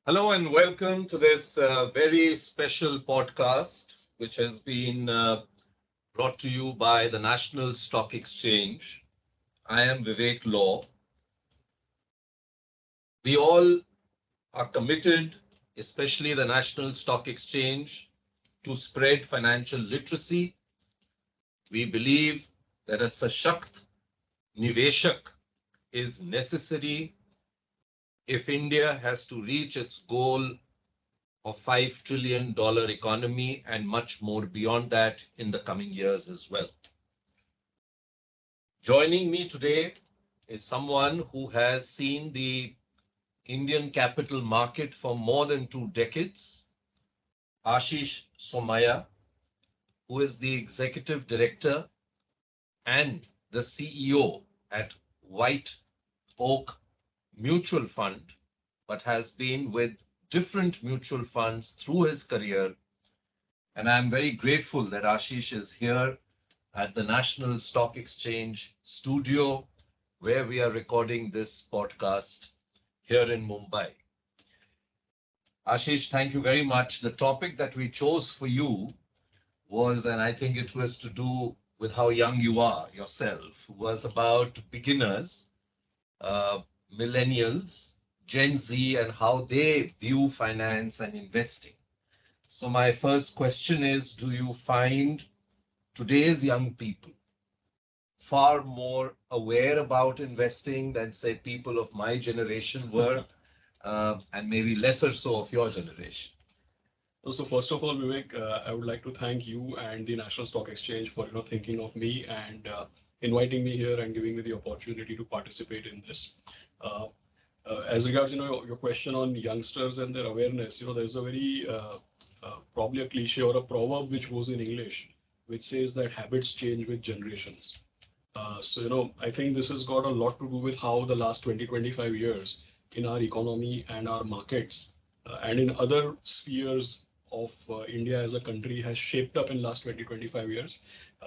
Hello and welcome to this very special podcast, which has been brought to you by the National Stock Exchange. I am Vivek Law. We all are committed, especially the National Stock Exchange, to spread financial literacy. We believe that a Shashakt Niveshak is necessary if India has to reach its goal of $5 trillion economy and much more beyond that in the coming years as well. Joining me today is someone who has seen the Indian capital market for more than 2 decades, Aashish Somaiyya, who is the Executive Director and the CEO at WhiteOak Mutual Fund, but has been with different mutual funds through his career. And I'm very grateful that Aashish is here at the National Stock Exchange studio, where we are recording this podcast here in Mumbai. Aashish, thank you very much. The topic that we chose for you was, and I think it was to do with how young you are yourself, was about beginners, millennials, Gen Z, and how they view finance and investing. So my first question is, do you find today's young people far more aware about investing than, say, people of my generation were, and maybe lesser so of your generation? So first of all, Vivek, I would like to thank you and the National Stock Exchange for thinking of me and inviting me here and giving me the opportunity to participate in this. As regards your question on youngsters and their awareness, there's a very probably a cliche or a proverb which goes in English, which says that habits change with generations. I think this has got a lot to do with how the last 20-25 years in our economy and our markets and in other spheres of India as a country has shaped up in last 20-25 years.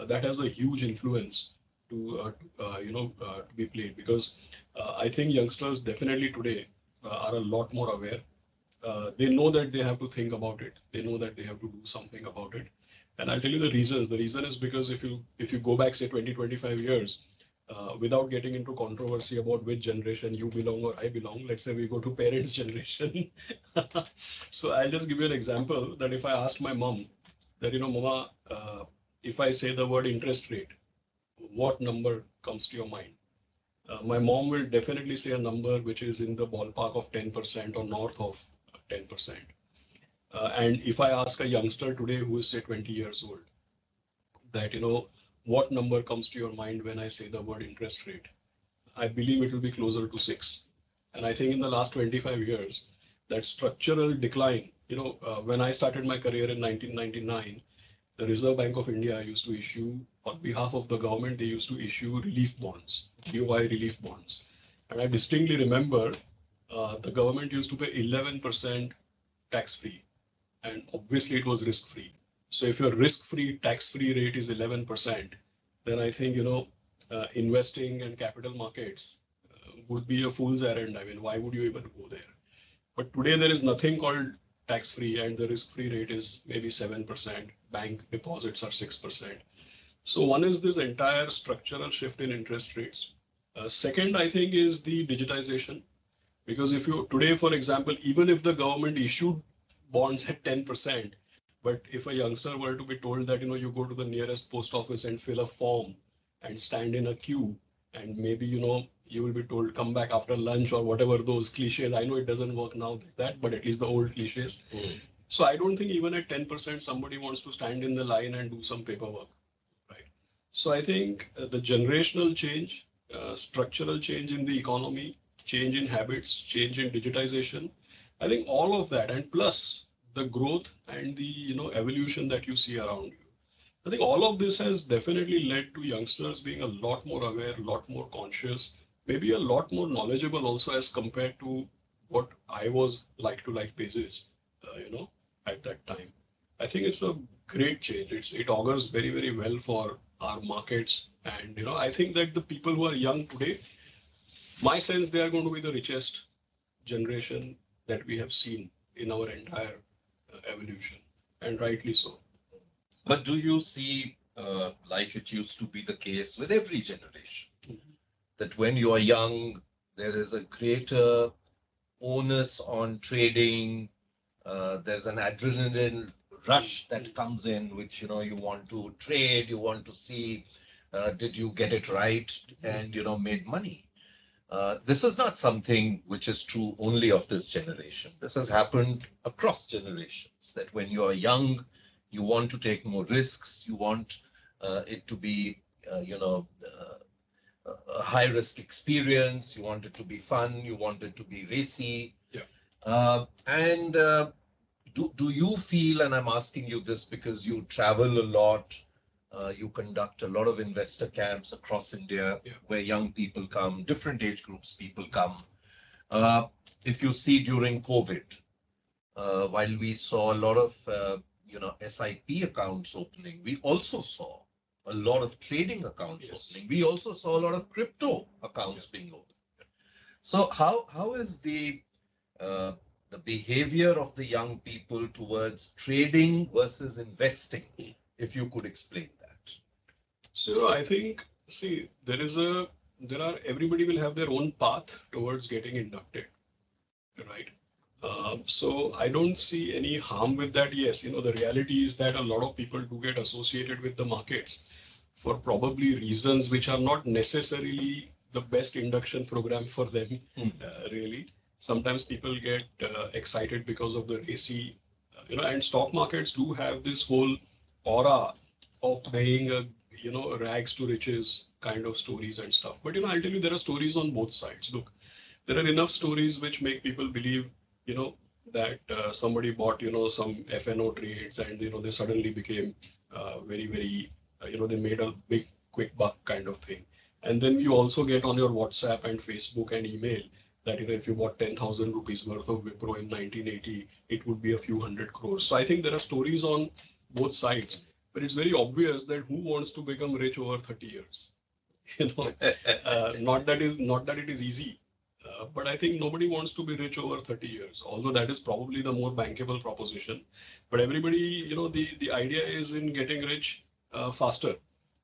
That has a huge influence to be played, because I think youngsters definitely today are a lot more aware. They know that they have to think about it. They know that they have to do something about it. And I'll tell you the reasons. The reason is because if you go back, say, 20-25 years, without getting into controversy about which generation you belong or I belong, let's say we go to parents' generation. So I'll just give you an example that if I asked my mom that, Mama, if I say the word interest rate, what number comes to your mind? My mom will definitely say a number which is in the ballpark of 10% or north of 10%. And if I ask a youngster today who is, say, 20 years old, that, what number comes to your mind when I say the word interest rate? I believe it will be closer to 6. And I think in the last 25 years, that structural decline, when I started my career in 1999, the Reserve Bank of India used to issue, on behalf of the government, they used to issue relief bonds, GOI relief bonds. And I distinctly remember the government used to pay 11% tax-free. And obviously it was risk-free. So if your risk-free, tax-free rate is 11%, then I think, investing and capital markets would be a fool's errand. I mean, why would you even go there? But today there is nothing called tax-free, and the risk-free rate is maybe 7%. Bank deposits are 6%. So one is this entire structural shift in interest rates. Second, I think, is the digitization. Because if you today, for example, even if the government issued bonds at 10%, but if a youngster were to be told that, you go to the nearest post office and fill a form and stand in a queue, and maybe, you will be told, come back after lunch or whatever those cliches. I know it doesn't work now like that, but at least the old cliches. So I don't think even at 10%, somebody wants to stand in the line and do some paperwork, right? So I think the generational change, structural change in the economy, change in habits, change in digitization, I think all of that, and plus the growth and the evolution that you see around you, I think all of this has definitely led to youngsters being a lot more aware, a lot more conscious, maybe a lot more knowledgeable also as compared to what I was like basis, at that time. I think it's a great change. It augurs very, very well for our markets. And, I think that the people who are young today, my sense, they are going to be the richest generation that we have seen in our entire evolution, and rightly so. But do you see, like it used to be the case with every generation, that when you are young, there is a greater onus on trading? There's an adrenaline rush that comes in, which you want to trade, you want to see, did you get it right, and made money. This is not something which is true only of this generation. This has happened across generations, that when you are young, you want to take more risks, you want it to be, a high risk experience, you want it to be fun, you want it to be racy. And do you feel, and I'm asking you this because you travel a lot, you conduct a lot of investor camps across India where young people come, different age groups people come. If you see during COVID, while we saw a lot of SIP accounts opening, we also saw a lot of trading accounts opening. We also saw a lot of crypto accounts being opened. So how is the behavior of the young people towards trading versus investing, if you could explain that? So I think, see, everybody will have their own path towards getting inducted, right? So I don't see any harm with that. Yes, the reality is that a lot of people do get associated with the markets for probably reasons which are not necessarily the best induction program for them, really. Sometimes people get excited because of the racy, and stock markets do have this whole aura of being rags to riches kind of stories and stuff. But I'll tell you, there are stories on both sides. Look, there are enough stories which make people believe, that somebody bought, some FNO trades, and they suddenly became very, very, they made a big quick buck kind of thing. And then you also get on your WhatsApp and Facebook and email that if you bought 10,000 rupees worth of Wipro in 1980, it would be a few hundred crores. So I think there are stories on both sides, but it's very obvious that who wants to become rich over 30 years? Not that it is easy, but I think nobody wants to be rich over 30 years, although that is probably the more bankable proposition. But everybody, the idea is in getting rich faster.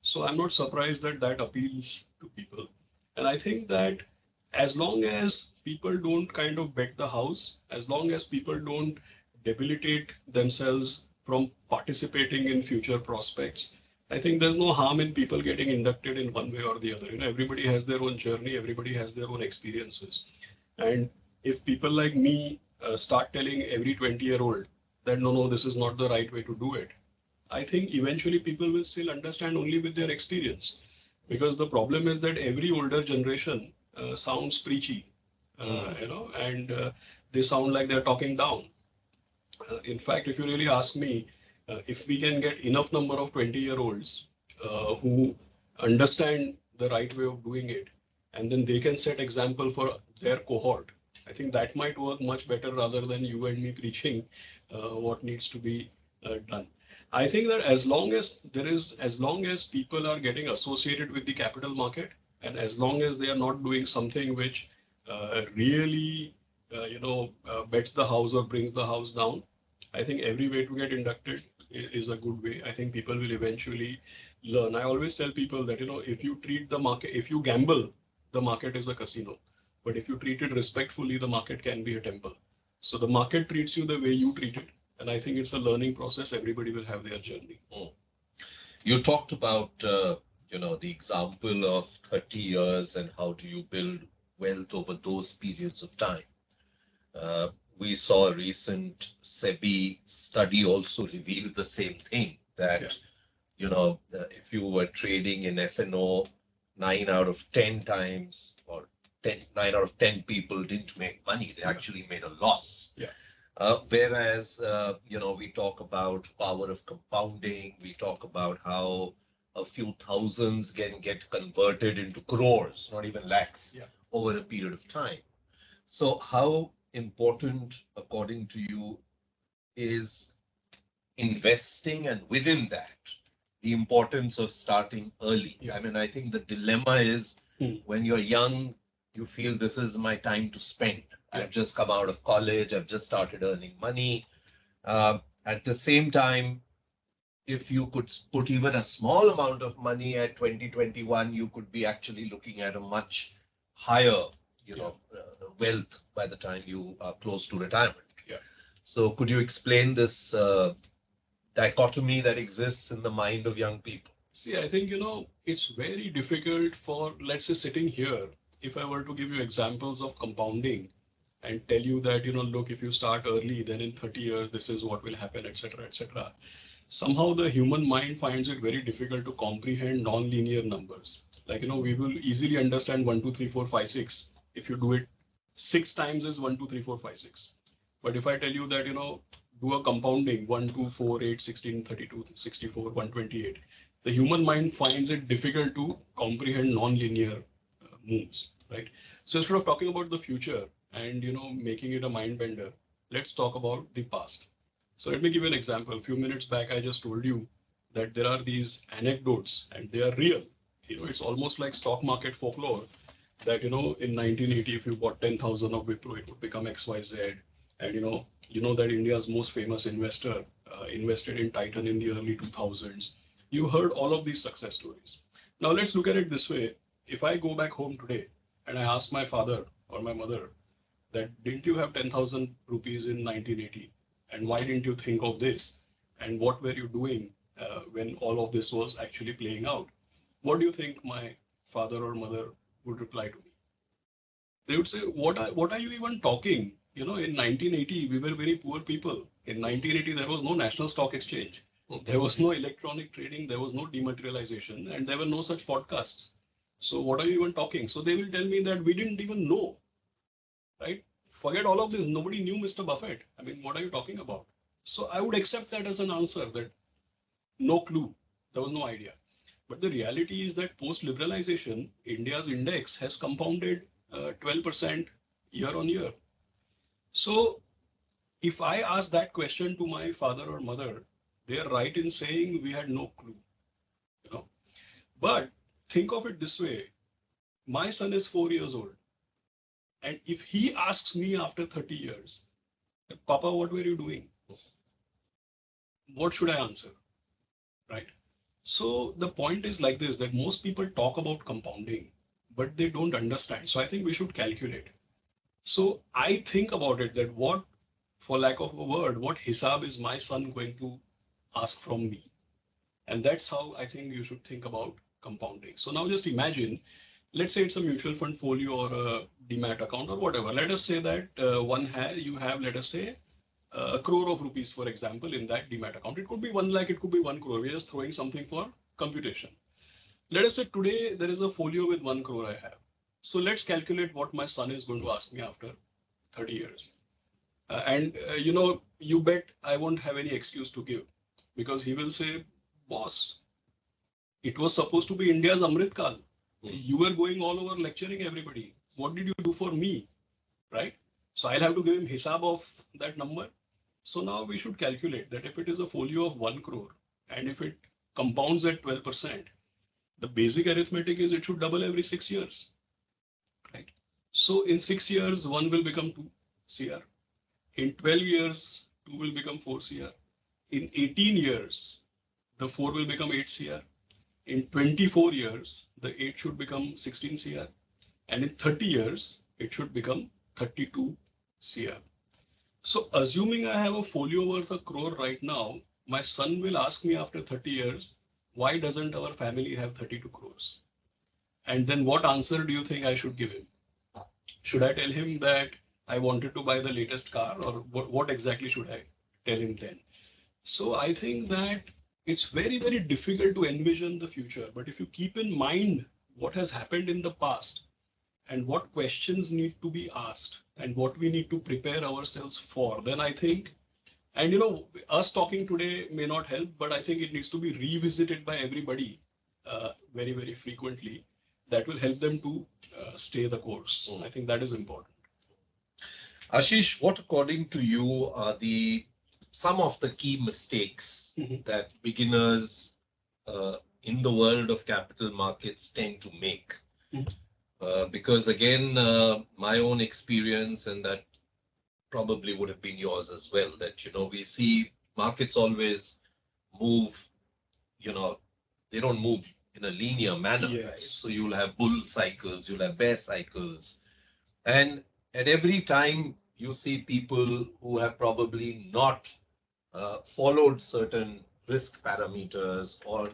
So I'm not surprised that appeals to people. And I think that as long as people don't kind of bet the house, as long as people don't debilitate themselves from participating in future prospects, I think there's no harm in people getting inducted in one way or the other. Everybody has their own journey, everybody has their own experiences. And if people like me start telling every 20-year-old that no, this is not the right way to do it, I think eventually people will still understand only with their experience. Because the problem is that every older generation sounds preachy, and they sound like they're talking down. In fact, if you really ask me, if we can get enough number of 20-year-olds who understand the right way of doing it, and then they can set example for their cohort, I think that might work much better rather than you and me preaching what needs to be done. I think that as long as people are getting associated with the capital market, and as long as they are not doing something which really bets the house or brings the house down, I think every way to get inducted is a good way. I think people will eventually learn. I always tell people that if you treat the market, if you gamble, the market is a casino. But if you treat it respectfully, the market can be a temple. So the market treats you the way you treat it. And I think it's a learning process. Everybody will have their journey. You talked about, the example of 30 years and how do you build wealth over those periods of time. We saw a recent SEBI study also revealed the same thing, that, if you were trading in FNO, 9 out of 10 times, or 9 out of 10 people didn't make money. They actually made a loss. Whereas, we talk about power of compounding. We talk about how a few thousands can get converted into crores, not even lakhs, over a period of time. So how important, according to you, is investing, and within that, the importance of starting early? I mean, I think the dilemma is when you're young, you feel this is my time to spend. I've just come out of college, I've just started earning money. At the same time, if you could put even a small amount of money at 2021, you could be actually looking at a much higher, wealth by the time you are close to retirement. Yeah. So could you explain this dichotomy that exists in the mind of young people? See, I think, it's very difficult for, let's say, sitting here, if I were to give you examples of compounding and tell you that, look, if you start early, then in 30 years, this is what will happen, etc., etc. Somehow the human mind finds it very difficult to comprehend non-linear numbers. Like, we will easily understand 1, 2, 3, 4, 5, 6. If you do it 6 times is 1, 2, 3, 4, 5, 6. But if I tell you that, do a compounding 1, 2, 4, 8, 16, 32, 64, 128, the human mind finds it difficult to comprehend non-linear moves, right? So instead of talking about the future and making it a mind bender, let's talk about the past. So let me give you an example. A few minutes back, I just told you that there are these anecdotes and they are real. It's almost like stock market folklore that, in 1980, if you bought 10,000 of Wipro, it would become XYZ. And, that India's most famous investor invested in Titan in the early 2000s. You heard all of these success stories. Now let's look at it this way. If I go back home today and I ask my father or my mother that, didn't you have 10,000 rupees in 1980? And why didn't you think of this? And what were you doing when all of this was actually playing out? What do you think my father or mother would reply to me? They would say, what are you even talking? In 1980, we were very poor people. In 1980, there was no national stock exchange. There was no electronic trading. There was no dematerialization, and there were no such podcasts. So what are you even talking? So they will tell me that we didn't even know, right? Forget all of this. Nobody knew Mr. Buffett. I mean, what are you talking about? So I would accept that as an answer, that no clue. There was no idea. But the reality is that post-liberalization, India's index has compounded 12% year on year. So if I ask that question to my father or mother, they are right in saying we had no clue. But think of it this way. My son is 4 years old. And if he asks me after 30 years, Papa, what were you doing? What should I answer? Right? So the point is like this, that most people talk about compounding, but they don't understand. So I think we should calculate. So I think about it that what, for lack of a word, what hisab is my son going to ask from me? And that's how I think you should think about compounding. So now just imagine, let's say it's a mutual fund folio or a demat account or whatever. Let us say that you have, let us say, a crore of rupees, for example, in that demat account. It could be 1 lakh, it could be 1 crore. We're just throwing something for computation. Let us say today there is a folio with 1 crore I have. So let's calculate what my son is going to ask me after 30 years. You bet I won't have any excuse to give, because he will say, boss, it was supposed to be India's Amrit Kal. You were going all over lecturing everybody. What did you do for me? Right? So I'll have to give him hisab of that number. So now we should calculate that if it is a folio of 1 crore and if it compounds at 12%, the basic arithmetic is it should double every 6 years. Right? So in 6 years, 1 will become 2 CR. In 12 years, 2 will become 4 CR. In 18 years, the 4 will become 8 CR. In 24 years, the 8 should become 16 CR. And in 30 years, it should become 32 CR. So assuming I have a folio worth a crore right now, my son will ask me after 30 years, why doesn't our family have 32 crores? And then what answer do you think I should give him? Should I tell him that I wanted to buy the latest car, or what exactly should I tell him then? So I think that it's very, very difficult to envision the future. But if you keep in mind what has happened in the past and what questions need to be asked and what we need to prepare ourselves for, then I think, and us talking today may not help, but I think it needs to be revisited by everybody very, very frequently. That will help them to stay the course. I think that is important. Aashish, what according to you are some of the key mistakes that beginners in the world of capital markets tend to make Because again, my own experience, and that probably would have been yours as well, that, we see markets always move, you know, they don't move in a linear manner, right? Yes. So you'll have bull cycles, you'll have bear cycles. And at every time you see people who have probably not followed certain risk parameters or,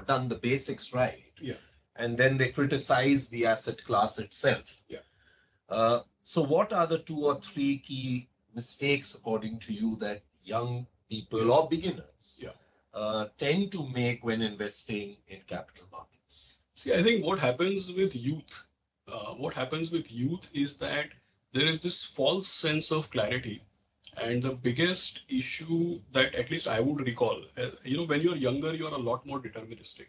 done the basics right. Yeah. And then they criticize the asset class itself. Yeah. So what are the 2 or 3 key mistakes, according to you, that young people or beginners tend to make when investing in capital markets? See, I think what happens with youth, is that there is this false sense of clarity. And the biggest issue that at least I would recall, when you're younger, you're a lot more deterministic.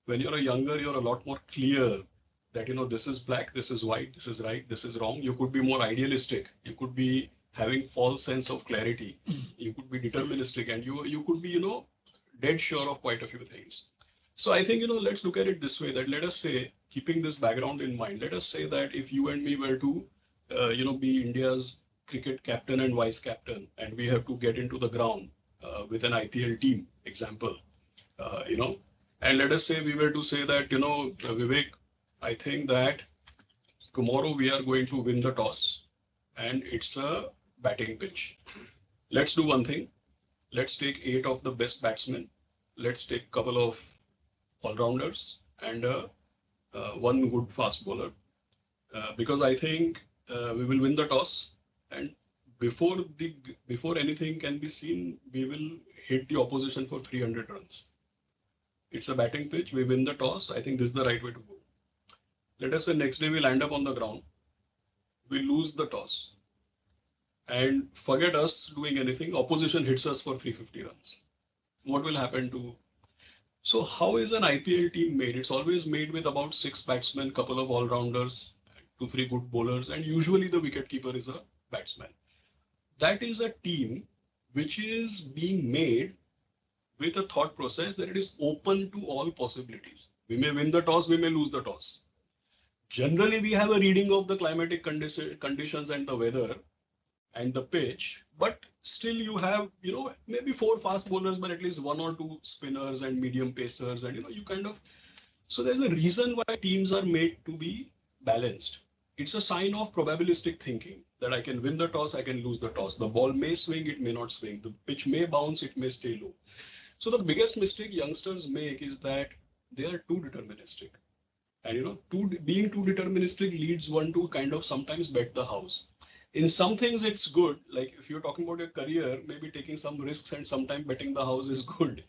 When you're younger, you're a lot more clear that, this is black, this is white, this is right, this is wrong. You could be more idealistic. You could be having false sense of clarity. You could be deterministic, and you could be, dead sure of quite a few things. So I think, let's look at it this way, that let us say, keeping this background in mind, let us say that if you and me were to, be India's cricket captain and vice captain, and we have to get into the ground with an IPL team, example, and let us say we were to say that, Vivek, I think that tomorrow we are going to win the toss and it's a batting pitch. Let's do one thing. Let's take 8 of the best batsmen. Let's take a couple of all-rounders and one good fast bowler. Because I think we will win the toss, and before anything can be seen, we will hit the opposition for 300 runs. It's a batting pitch. We win the toss. I think this is the right way to go. Let us say next day we land up on the ground. We lose the toss. And forget us doing anything. Opposition hits us for 350 runs. What will happen to... So how is an IPL team made? It's always made with about 6 batsmen, couple of all-rounders, 2-3 good bowlers, and usually the wicketkeeper is a batsman. That is a team which is being made with a thought process that it is open to all possibilities. We may win the toss, we may lose the toss. Generally, we have a reading of the climatic conditions and the weather and the pitch, but still you have, maybe 4 fast bowlers, but at least 1 or 2 spinners and medium pacers, and, you kind of... So there's a reason why teams are made to be balanced. It's a sign of probabilistic thinking that I can win the toss, I can lose the toss. The ball may swing, it may not swing. The pitch may bounce, it may stay low. So the biggest mistake youngsters make is that they are too deterministic. And being too deterministic leads one to kind of sometimes bet the house. In some things it's good, like if you're talking about your career, maybe taking some risks and sometimes betting the house is good.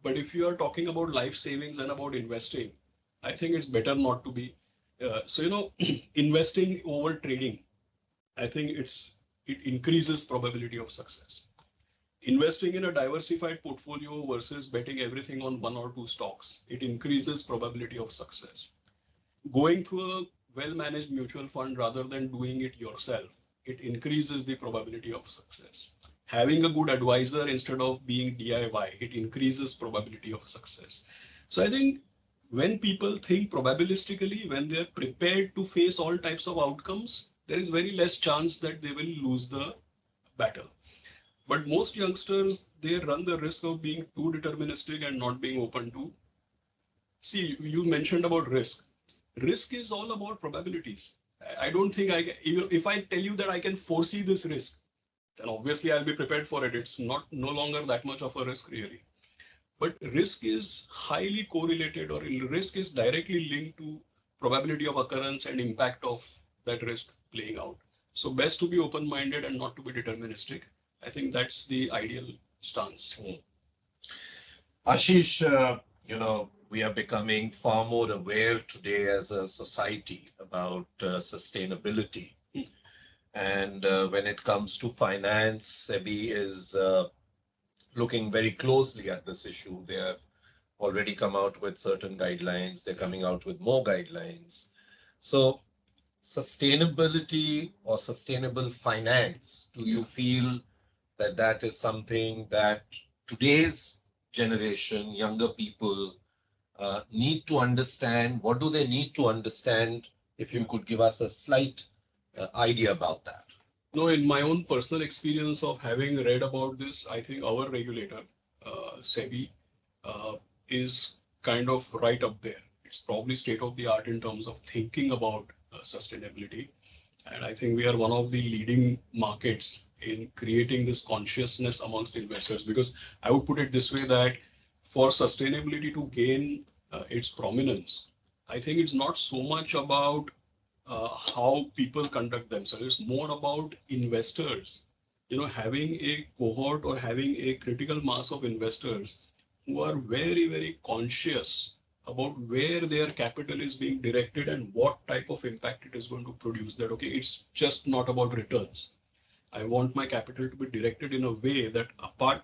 But if you are talking about life savings and about investing, I think it's better not to be. Investing over trading, I think it increases probability of success. Investing in a diversified portfolio versus betting everything on 1 or 2 stocks, it increases probability of success. Going through a well-managed mutual fund rather than doing it yourself, it increases the probability of success. Having a good advisor instead of being DIY, it increases probability of success. So I think when people think probabilistically, when they're prepared to face all types of outcomes, there is very less chance that they will lose the battle. But most youngsters, they run the risk of being too deterministic and not being open to... See, you mentioned about risk. Risk is all about probabilities. I don't think if I tell you that I can foresee this risk, then obviously I'll be prepared for it. It's no longer that much of a risk really. But risk is highly correlated, or risk is directly linked to probability of occurrence and impact of that risk playing out. So best to be open-minded and not to be deterministic. I think that's the ideal stance. Ashish, we are becoming far more aware today as a society about sustainability. And when it comes to finance, SEBI is looking very closely at this issue. They have already come out with certain guidelines. They're coming out with more guidelines. So sustainability or sustainable finance, do you feel that is something that today's generation, younger people, need to understand? What do they need to understand If you could give us a slight idea about that. No, in my own personal experience of having read about this, I think our regulator, SEBI, is kind of right up there. It's probably state of the art in terms of thinking about sustainability. And I think we are one of the leading markets in creating this consciousness amongst investors. Because I would put it this way that for sustainability to gain its prominence, I think it's not so much about how people conduct themselves. It's more about investors, having a cohort or having a critical mass of investors who are very, very conscious about where their capital is being directed and what type of impact it is going to produce. That, okay, it's just not about returns. I want my capital to be directed in a way that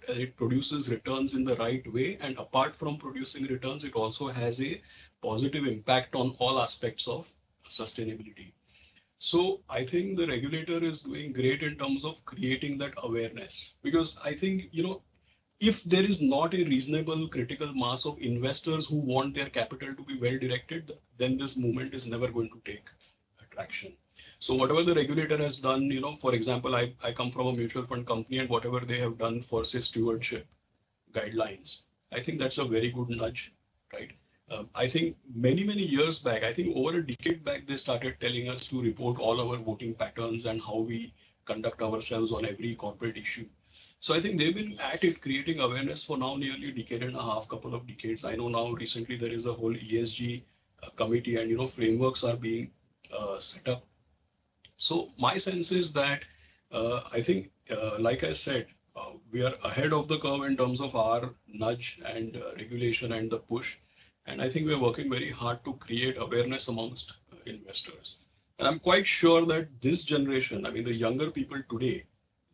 it produces returns in the right way, and apart from producing returns, it also has a positive impact on all aspects of sustainability. So I think the regulator is doing great in terms of creating that awareness, because I think, if there is not a reasonable critical mass of investors who want their capital to be well directed, then this movement is never going to take traction. So whatever the regulator has done, for example, I come from a mutual fund company, and whatever they have done for, say, stewardship guidelines, I think that's a very good nudge, right? I think many, many years back, I think over a decade back, they started telling us to report all our voting patterns and how we conduct ourselves on every corporate issue. So I think they've been at it, creating awareness for now nearly a decade and a half, couple of decades. I know now recently there is a whole ESG committee, and frameworks are being set up. So my sense is that I think, like I said, we are ahead of the curve in terms of our nudge and regulation and the push. And I think we are working very hard to create awareness amongst investors. And I'm quite sure that this generation, I mean, the younger people today,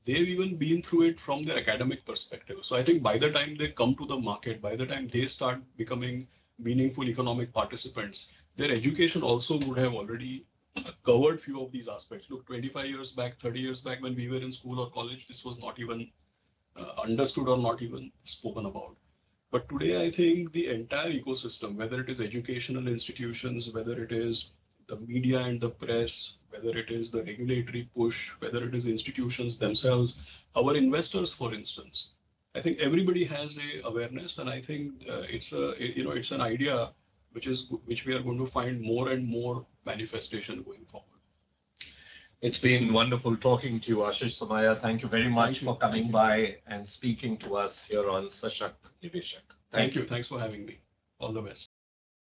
they've even been through it from their academic perspective. So I think by the time they come to the market, by the time they start becoming meaningful economic participants, their education also would have already covered few of these aspects. Look, 25 years back, 30 years back, when we were in school or college, this was not even understood or not even spoken about. But today, I think the entire ecosystem, whether it is educational institutions, whether it is the media and the press, whether it is the regulatory push, whether it is institutions themselves, our investors, for instance, I think everybody has a awareness, and I think it's an idea which we are going to find more and more manifestation going forward. It's been wonderful talking to you, Aashish Somaiyya. Thank you very much for coming by and speaking to us here on Shashakt Niveshak. Thank you. Thanks for having me. All the best.